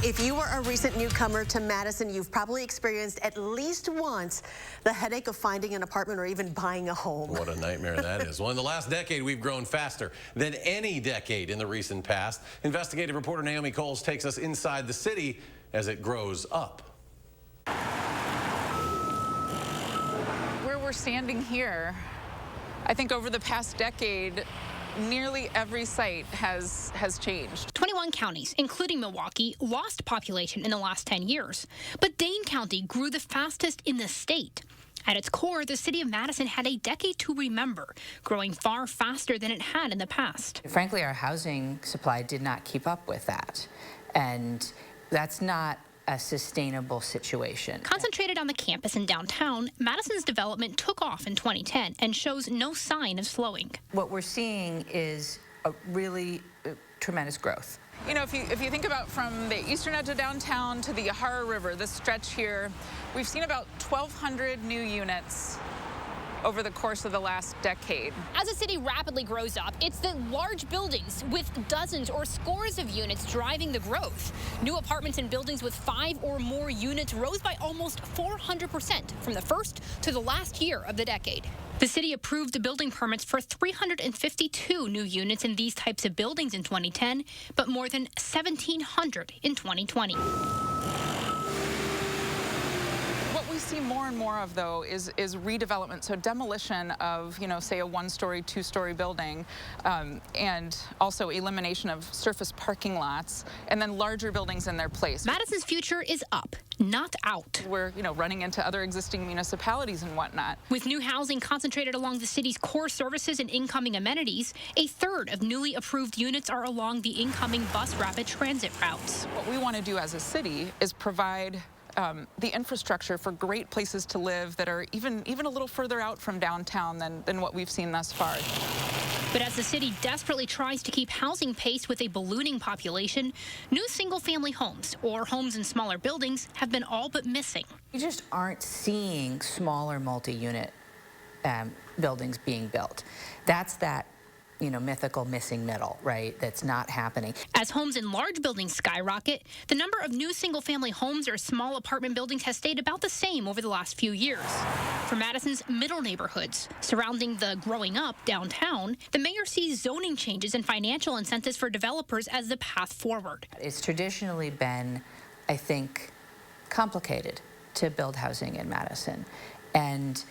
If you are a recent newcomer to Madison, you've probably experienced at least once the headache of finding an apartment or even buying a home. What a nightmare that is. Well, in the last decade, we've grown faster than any decade in the recent past. Investigative reporter Naomi Coles takes us inside the city as it grows up. Where we're standing here, I think over the past decade, nearly every site has changed. 21 counties, including Milwaukee, lost population in the last 10 years. But Dane County grew the fastest in the state. At its core, the city of Madison had a decade to remember, growing far faster than it had in the past. Frankly, our housing supply did not keep up with that. And that's not a sustainable situation. Concentrated on the campus in downtown, Madison's development took off in 2010 and shows no sign of slowing. What we're seeing is a really tremendous growth. You know, if you think about from the eastern edge of downtown to the Yahara River, this stretch here, we've seen about 1,200 new units over the course of the last decade. As the city rapidly grows up, it's the large buildings with dozens or scores of units driving the growth. New apartments and buildings with 5 or more units rose by almost 400% from the first to the last year of the decade. The city approved the building permits for 352 new units in these types of buildings in 2010, but more than 1,700 in 2020. What we see more and more of, though, is redevelopment, so demolition of, you know, say a one-story, two-story building, and also elimination of surface parking lots, and then larger buildings in their place. Madison's future is up, not out. We're, you know, running into other existing municipalities and whatnot. With new housing concentrated along the city's core services and incoming amenities, a third of newly approved units are along the incoming bus rapid transit routes. What we want to do as a city is provide the infrastructure for great places to live that are even a little further out from downtown than what we've seen thus far. But as the city desperately tries to keep housing pace with a ballooning population, new single-family homes or homes in smaller buildings have been all but missing. You just aren't seeing smaller multi-unit buildings being built. That's that, you know, mythical missing middle, right? That's not happening. As homes in large buildings skyrocket, the number of new single-family homes or small apartment buildings has stayed about the same over the last few years. For Madison's middle neighborhoods surrounding the growing up downtown, the mayor sees zoning changes and financial incentives for developers as the path forward. It's traditionally been, I think, complicated to build housing in Madison. And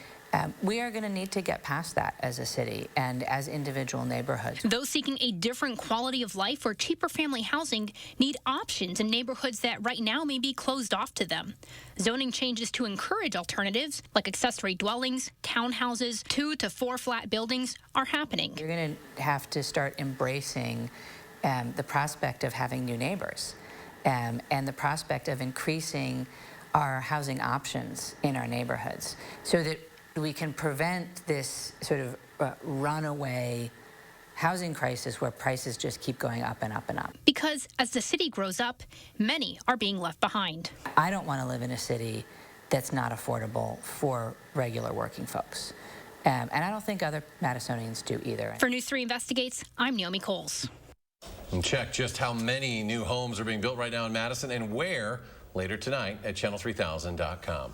we are going to need to get past that as a city and as individual neighborhoods. Those seeking a different quality of life or cheaper family housing need options in neighborhoods that right now may be closed off to them. Zoning changes to encourage alternatives, like accessory dwellings, townhouses, 2 to 4 flat buildings, are happening. You're going to have to start embracing the prospect of having new neighbors and the prospect of increasing our housing options in our neighborhoods so that we can prevent this sort of runaway housing crisis where prices just keep going up and up and up. Because as the city grows up, many are being left behind. I don't want to live in a city that's not affordable for regular working folks. And I don't think other Madisonians do either. For News 3 Investigates, I'm Naomi Coles. And check just how many new homes are being built right now in Madison and where later tonight at channel3000.com.